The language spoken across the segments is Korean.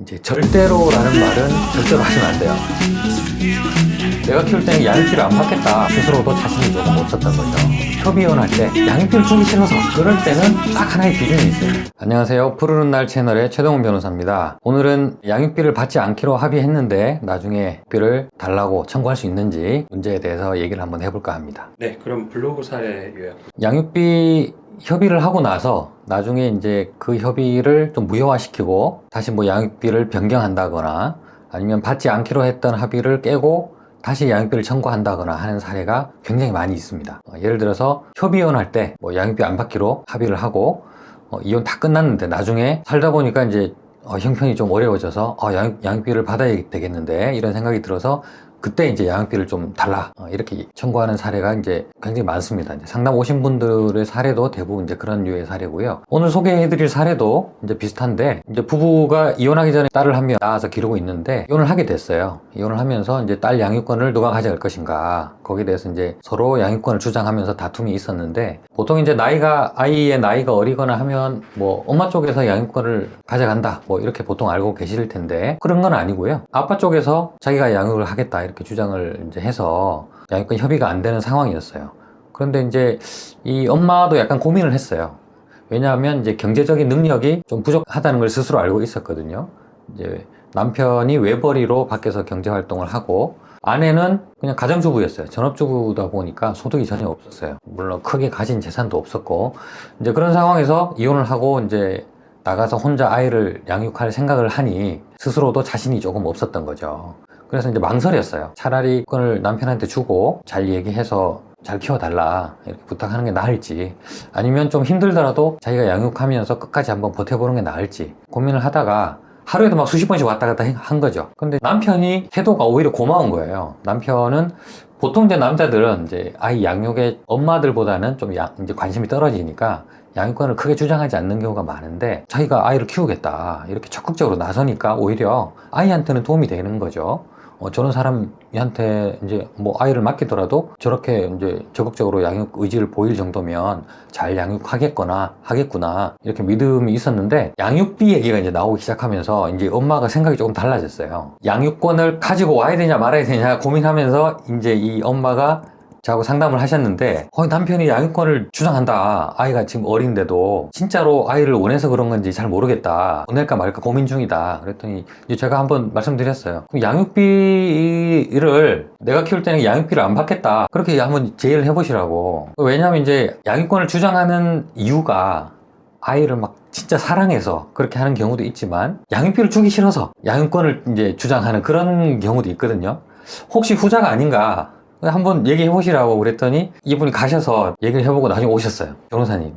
이제 절대로라는 말은 절대로 하시면 안 돼요. 내가 키울 때는 양육비를 안 받겠다 스스로도 자신이 조금 없었던 거죠. 협의원할 때 양육비를 주기 싫어서 그럴 때는 딱 하나의 기준이 있어요. 안녕하세요, 푸르른 날 채널의 최동훈 변호사입니다. 오늘은 양육비를 받지 않기로 합의했는데 나중에 비를 달라고 청구할 수 있는지 문제에 대해서 얘기를 한번 해볼까 합니다. 네, 그럼 블로그 사례 요약. 양육비 협의를 하고 나서 나중에 이제 그 협의를 좀 무효화시키고 다시 뭐 양육비를 변경한다거나 아니면 받지 않기로 했던 합의를 깨고 다시 양육비를 청구한다거나 하는 사례가 굉장히 많이 있습니다. 예를 들어서 협의원 할 때 뭐 양육비 안 받기로 합의를 하고 이혼 다 끝났는데 나중에 살다 보니까 이제 형편이 좀 어려워져서 양육비를 받아야 되겠는데 이런 생각이 들어서 그때 이제 양육비를 좀 달라 이렇게 청구하는 사례가 이제 굉장히 많습니다. 이제 상담 오신 분들의 사례도 대부분 이제 그런 류의 사례고요. 오늘 소개해드릴 사례도 이제 비슷한데 이제 부부가 이혼하기 전에 딸을 한 명 낳아서 기르고 있는데 이혼을 하게 됐어요. 이혼을 하면서 이제 딸 양육권을 누가 가져갈 것인가 거기에 대해서 이제 서로 양육권을 주장하면서 다툼이 있었는데 보통 이제 아이의 나이가 어리거나 하면 뭐 엄마 쪽에서 양육권을 가져간다 뭐 이렇게 보통 알고 계실 텐데 그런 건 아니고요. 아빠 쪽에서 자기가 양육을 하겠다 이렇게 주장을 이제 해서 양육권 협의가 안 되는 상황이었어요. 그런데 이제 이 엄마도 약간 고민을 했어요. 왜냐하면 이제 경제적인 능력이 좀 부족하다는 걸 스스로 알고 있었거든요. 이제 남편이 외벌이로 밖에서 경제 활동을 하고 아내는 그냥 가정주부였어요. 전업주부다 보니까 소득이 전혀 없었어요. 물론 크게 가진 재산도 없었고 이제 그런 상황에서 이혼을 하고 이제 나가서 혼자 아이를 양육할 생각을 하니 스스로도 자신이 조금 없었던 거죠. 그래서 이제 망설였어요. 차라리 그걸 남편한테 주고 잘 얘기해서 잘 키워달라 이렇게 부탁하는 게 나을지 아니면 좀 힘들더라도 자기가 양육하면서 끝까지 한번 버텨보는 게 나을지 고민을 하다가 하루에도 막 수십 번씩 왔다 갔다 한 거죠. 근데 남편이 태도가 오히려 고마운 거예요. 남편은 보통 이제 남자들은 이제 아이 양육에 엄마들보다는 좀 이제 관심이 떨어지니까 양육권을 크게 주장하지 않는 경우가 많은데 자기가 아이를 키우겠다 이렇게 적극적으로 나서니까 오히려 아이한테는 도움이 되는 거죠. 저런 사람한테 이제 뭐 아이를 맡기더라도 저렇게 이제 적극적으로 양육 의지를 보일 정도면 잘 양육하겠구나 이렇게 믿음이 있었는데 양육비 얘기가 이제 나오기 시작하면서 이제 엄마가 생각이 조금 달라졌어요. 양육권을 가지고 와야 되냐 말아야 되냐 고민하면서 이제 이 엄마가 저하고 상담을 하셨는데 남편이 양육권을 주장한다. 아이가 지금 어린데도 진짜로 아이를 원해서 그런 건지 잘 모르겠다. 보낼까 말까 고민 중이다. 그랬더니 이제 제가 한번 말씀드렸어요. 그럼 양육비를 내가 키울 때는 양육비를 안 받겠다. 그렇게 한번 제의를 해보시라고. 왜냐하면 이제 양육권을 주장하는 이유가 아이를 막 진짜 사랑해서 그렇게 하는 경우도 있지만 양육비를 주기 싫어서 양육권을 이제 주장하는 그런 경우도 있거든요. 혹시 후자가 아닌가 한번 얘기해 보시라고 그랬더니 이분이 가셔서 얘기를 해보고 나중에 오셨어요. 변호사님,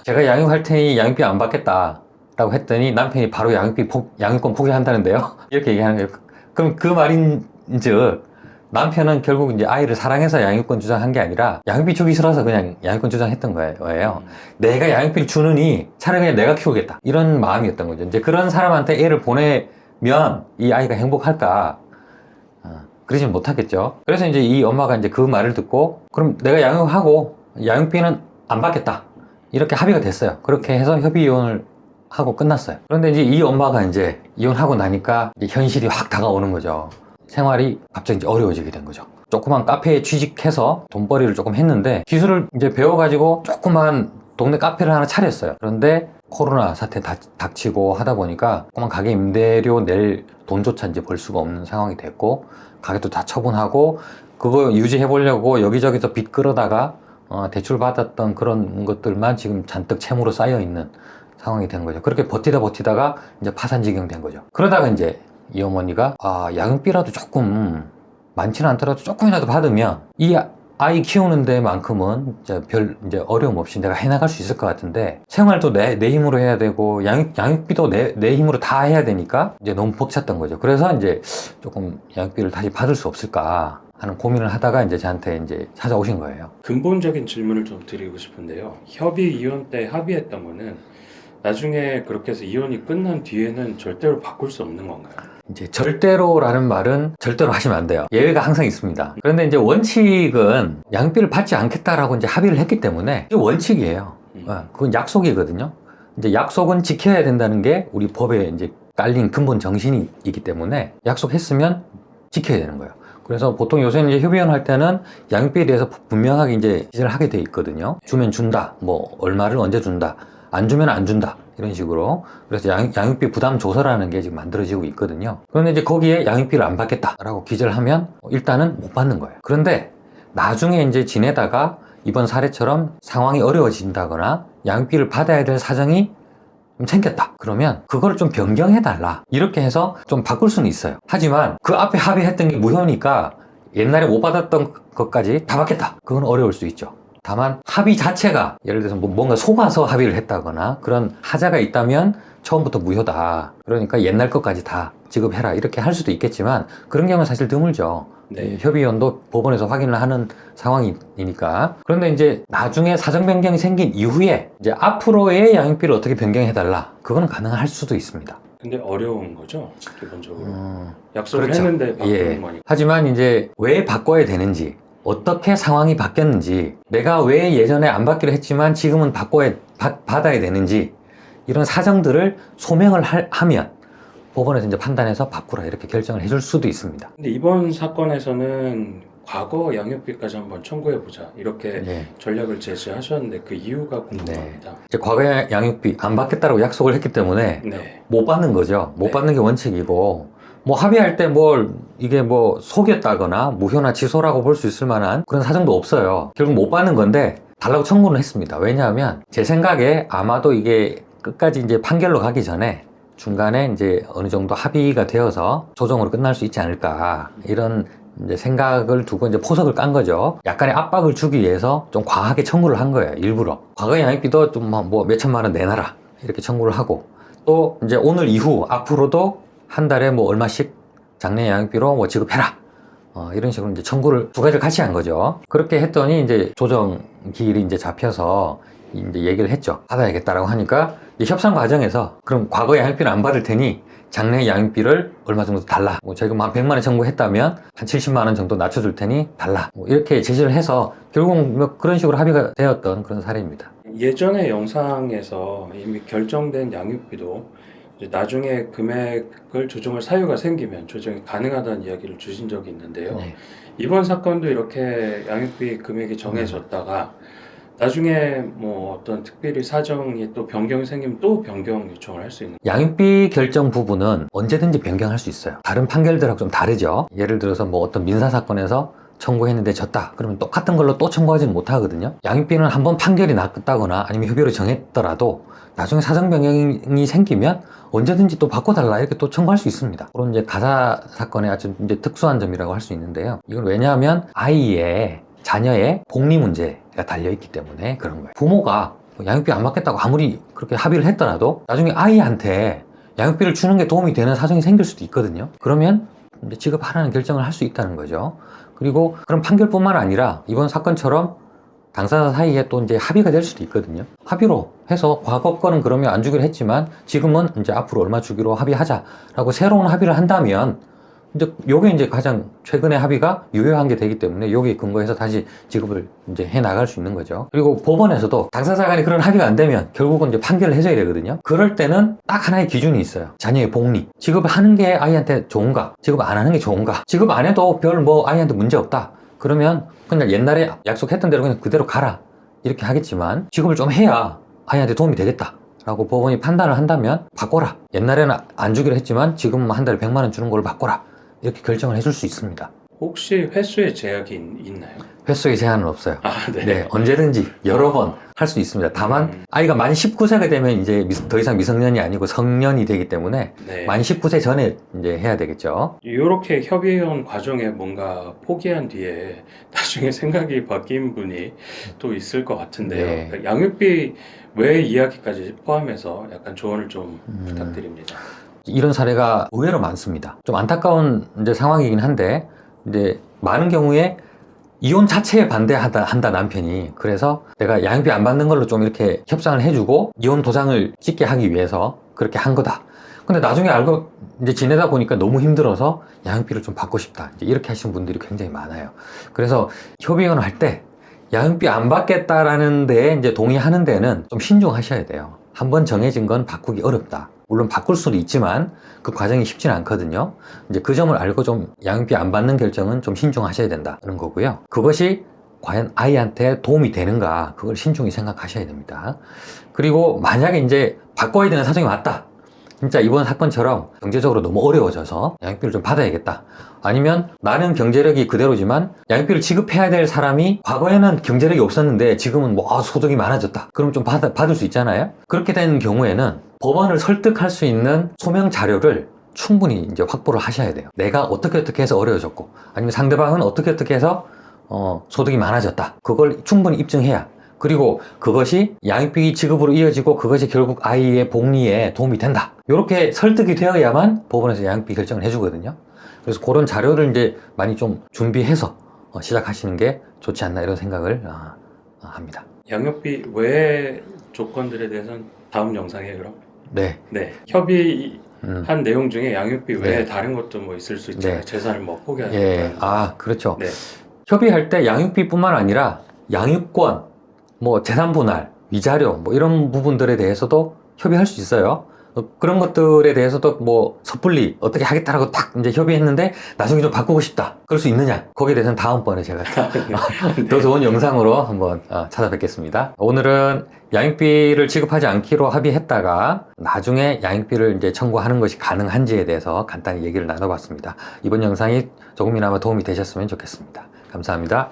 제가 양육할 테니 양육비 안 받겠다 라고 했더니 남편이 바로 양육권 포기한다는데요. 이렇게 얘기하는 거예요. 그럼 그 말인즉 남편은 결국 이제 아이를 사랑해서 양육권 주장한 게 아니라 양육비 주기 싫어서 그냥 양육권 주장했던 거예요. 내가 양육비를 주느니 차라리 그냥 내가 키우겠다 이런 마음이었던 거죠. 이제 그런 사람한테 애를 보내면 이 아이가 행복할까? 그러진 못하겠죠. 그래서 이제 이 엄마가 이제 그 말을 듣고 그럼 내가 양육하고 양육비는 안 받겠다 이렇게 합의가 됐어요. 그렇게 해서 협의 이혼을 하고 끝났어요. 그런데 이제 이 엄마가 이제 이혼하고 나니까 이제 현실이 확 다가오는 거죠. 생활이 갑자기 이제 어려워지게 된 거죠. 조그만 카페에 취직해서 돈벌이를 조금 했는데 기술을 이제 배워가지고 조그만 동네 카페를 하나 차렸어요. 그런데 코로나 사태 닥치고 하다 보니까 조그만 가게 임대료 낼 돈조차 이제 벌 수가 없는 상황이 됐고 가게도 다 처분하고 그거 유지해 보려고 여기저기서 빚 끌어다가 대출 받았던 그런 것들만 지금 잔뜩 채무로 쌓여 있는 상황이 된 거죠. 그렇게 버티다가 이제 파산지경 된 거죠. 그러다가 이제 이 어머니가 양육비라도 조금 많지는 않더라도 조금이라도 받으면 이 아이 키우는 데만큼은 이제 어려움 없이 내가 해나갈 수 있을 것 같은데 생활도 내 힘으로 해야 되고 양육비도 내 힘으로 다 해야 되니까 이제 너무 벅찼던 거죠. 그래서 이제 조금 양육비를 다시 받을 수 없을까 하는 고민을 하다가 이제 저한테 이제 찾아오신 거예요. 근본적인 질문을 좀 드리고 싶은데요. 협의 이혼 때 합의했던 거는 나중에 그렇게 해서 이혼이 끝난 뒤에는 절대로 바꿀 수 없는 건가요? 이제 절대로라는 말은 절대로 하시면 안 돼요. 예외가 항상 있습니다. 그런데 이제 원칙은 양육비를 받지 않겠다라고 이제 합의를 했기 때문에 이게 원칙이에요. 그건 약속이거든요. 이제 약속은 지켜야 된다는 게 우리 법의 이제 깔린 근본 정신이기 때문에 약속했으면 지켜야 되는 거예요. 그래서 보통 요새는 이제 협의원 할 때는 양육비에 대해서 분명하게 이제 기재를 하게 돼 있거든요. 주면 준다, 뭐 얼마를 언제 준다, 안 주면 안 준다, 이런 식으로. 그래서 양육비 부담 조서라는 게 지금 만들어지고 있거든요. 그런데 이제 거기에 양육비를 안 받겠다라고 기재를 하면 일단은 못 받는 거예요. 그런데 나중에 이제 지내다가 이번 사례처럼 상황이 어려워진다거나 양육비를 받아야 될 사정이 좀 생겼다. 그러면 그걸 좀 변경해달라. 이렇게 해서 좀 바꿀 수는 있어요. 하지만 그 앞에 합의했던 게 무효니까 옛날에 못 받았던 것까지 다 받겠다. 그건 어려울 수 있죠. 다만 합의 자체가 예를 들어서 뭔가 속아서 합의를 했다거나 그런 하자가 있다면 처음부터 무효다. 그러니까 옛날 것까지 다 지급해라. 이렇게 할 수도 있겠지만 그런 경우는 사실 드물죠. 네. 협의원도 법원에서 확인을 하는 상황이니까. 그런데 이제 나중에 사정 변경이 생긴 이후에 이제 앞으로의 양육비를 어떻게 변경해달라. 그거는 가능할 수도 있습니다. 근데 어려운 거죠, 기본적으로. 약속을 그렇죠. 했는데 바꾸는 예. 거니까. 하지만 이제 왜 바꿔야 되는지, 어떻게 상황이 바뀌었는지, 내가 왜 예전에 안 받기로 했지만 지금은 받아야 되는지, 이런 사정들을 소명을 하면 법원에서 이제 판단해서 바꾸라 이렇게 결정을 해줄 수도 있습니다. 근데 이번 사건에서는 과거 양육비까지 한번 청구해보자 이렇게 네. 전략을 제시하셨는데 그 이유가 궁금합니다. 이제 과거에 양육비 안 받겠다고 약속을 했기 때문에 네. 못 받는 거죠. 못 네. 받는 게 원칙이고, 뭐 합의할 때 이게 속였다거나 무효나 취소라고 볼 수 있을 만한 그런 사정도 없어요. 결국 못 받는 건데 달라고 청구는 했습니다. 왜냐하면 제 생각에 아마도 이게 끝까지 이제 판결로 가기 전에 중간에 이제 어느 정도 합의가 되어서 조정으로 끝날 수 있지 않을까, 이런 이제 생각을 두고 이제 포석을 깐 거죠. 약간의 압박을 주기 위해서 좀 과하게 청구를 한 거예요. 일부러. 과거 양육비도 좀 뭐 몇천만 원 내놔라 이렇게 청구를 하고, 또 이제 오늘 이후 앞으로도 한 달에 뭐 얼마씩 장래 양육비로 뭐 지급해라, 이런 식으로 이제 청구를 두 가지를 같이 한 거죠. 그렇게 했더니 이제 조정 기일이 이제 잡혀서 이제 얘기를 했죠. 받아야겠다라고 하니까 이 협상 과정에서 그럼 과거 양육비는 안 받을 테니 장래 양육비를 얼마 정도 달라. 뭐 저희가 한 100만 원 청구했다면 한 70만 원 정도 낮춰줄 테니 달라. 뭐 이렇게 제시를 해서 결국 뭐 그런 식으로 합의가 되었던 그런 사례입니다. 예전의 영상에서 이미 결정된 양육비도 이제 나중에 금액을 조정할 사유가 생기면 조정이 가능하다는 이야기를 주신 적이 있는데요. 네. 이번 사건도 이렇게 양육비 금액이 정해졌다가 나중에 뭐 어떤 특별히 사정이 또 변경이 생기면 또 변경 요청을 할 수 있는. 양육비 결정 부분은 언제든지 변경할 수 있어요. 다른 판결들하고 좀 다르죠. 예를 들어서 뭐 어떤 민사사건에서 청구했는데 졌다. 그러면 똑같은 걸로 또 청구하지는 못하거든요. 양육비는 한번 판결이 났다거나 아니면 협의로 정했더라도 나중에 사정 변경이 생기면 언제든지 또 바꿔달라 이렇게 또 청구할 수 있습니다. 그런 이제 가사 사건의 아주 이제 특수한 점이라고 할 수 있는데요. 이건 왜냐하면 자녀의 복리 문제가 달려있기 때문에 그런 거예요. 부모가 양육비 안 받겠다고 아무리 그렇게 합의를 했더라도 나중에 아이한테 양육비를 주는 게 도움이 되는 사정이 생길 수도 있거든요. 그러면 이제 지급하라는 결정을 할 수 있다는 거죠. 그리고 그런 판결뿐만 아니라 이번 사건처럼 당사자 사이에 또 이제 합의가 될 수도 있거든요. 합의로 해서 과거 거는 그러면 안 주기로 했지만 지금은 이제 앞으로 얼마 주기로 합의하자라고 새로운 합의를 한다면 이제 요게 이제 가장 최근의 합의가 유효한 게 되기 때문에 여기에 근거해서 다시 지급을 이제 해 나갈 수 있는 거죠. 그리고 법원에서도 당사자 간에 그런 합의가 안 되면 결국은 이제 판결을 해줘야 되거든요. 그럴 때는 딱 하나의 기준이 있어요. 자녀의 복리. 지급하는 게 아이한테 좋은가? 지급 안 하는 게 좋은가? 지급 안 해도 별 아이한테 문제 없다. 그러면 그냥 옛날에 약속했던 대로 그냥 그대로 가라. 이렇게 하겠지만 지급을 좀 해야 아이한테 도움이 되겠다 라고 법원이 판단을 한다면 바꿔라. 옛날에는 안 주기로 했지만 지금은 한 달에 100만 원 주는 걸로 바꿔라. 이렇게 결정을 해줄 수 있습니다. 혹시 횟수에 제약이 있나요? 횟수의 제한은 없어요. 네. 네, 언제든지 여러 번 할 수 있습니다. 다만 아이가 만 19세가 되면 이제 더 이상 미성년이 아니고 성년이 되기 때문에 네. 만 19세 전에 이제 해야 되겠죠. 이렇게 협의원 과정에 뭔가 포기한 뒤에 나중에 생각이 바뀐 분이 또 있을 것 같은데요. 네. 그러니까 양육비 외 이야기까지 포함해서 약간 조언을 좀 부탁드립니다. 이런 사례가 의외로 많습니다. 좀 안타까운 이제 상황이긴 한데 이제 많은 경우에 이혼 자체에 한다 남편이. 그래서 내가 양육비 안 받는 걸로 좀 이렇게 협상을 해주고 이혼 도장을 찍게 하기 위해서 그렇게 한 거다. 근데 나중에 알고 이제 지내다 보니까 너무 힘들어서 양육비를 좀 받고 싶다. 이제 이렇게 하시는 분들이 굉장히 많아요. 그래서 협의혼을 할 때 양육비 안 받겠다라는 데에 이제 동의하는 데는 좀 신중하셔야 돼요. 한번 정해진 건 바꾸기 어렵다. 물론 바꿀 수도 있지만 그 과정이 쉽지는 않거든요. 이제 그 점을 알고 좀 양육비 안 받는 결정은 좀 신중하셔야 된다는 거고요. 그것이 과연 아이한테 도움이 되는가, 그걸 신중히 생각하셔야 됩니다. 그리고 만약에 이제 바꿔야 되는 사정이 왔다. 진짜 이번 사건처럼 경제적으로 너무 어려워져서 양육비를 좀 받아야겠다. 아니면 나는 경제력이 그대로지만 양육비를 지급해야 될 사람이 과거에는 경제력이 없었는데 지금은 뭐 소득이 많아졌다. 그럼 좀 받을 수 있잖아요. 그렇게 되는 경우에는 법원을 설득할 수 있는 소명 자료를 충분히 이제 확보를 하셔야 돼요. 내가 어떻게 해서 어려워졌고, 아니면 상대방은 어떻게 해서 소득이 많아졌다. 그걸 충분히 입증해야. 그리고 그것이 양육비 지급으로 이어지고 그것이 결국 아이의 복리에 도움이 된다. 이렇게 설득이 되어야만 법원에서 양육비 결정을 해주거든요. 그래서 그런 자료를 이제 많이 좀 준비해서 시작하시는 게 좋지 않나 이런 생각을 합니다. 양육비 외의 조건들에 대해서는 다음 영상에 그럼 네. 네, 협의한 내용 중에 양육비 외에 네. 다른 것도 뭐 있을 수 있잖아요. 네. 재산을 뭐 포기하는 예. 거. 그렇죠. 네. 협의할 때 양육비뿐만 아니라 양육권, 뭐 재산 분할, 위자료 뭐 이런 부분들에 대해서도 협의할 수 있어요. 그런 것들에 대해서도 뭐 섣불리 어떻게 하겠다라고 딱 이제 협의했는데 나중에 좀 바꾸고 싶다. 그럴 수 있느냐? 거기에 대해서는 다음번에 제가 더 좋은 영상으로 한번 찾아뵙겠습니다. 오늘은 양육비를 지급하지 않기로 합의했다가 나중에 양육비를 이제 청구하는 것이 가능한지에 대해서 간단히 얘기를 나눠봤습니다. 이번 영상이 조금이나마 도움이 되셨으면 좋겠습니다. 감사합니다.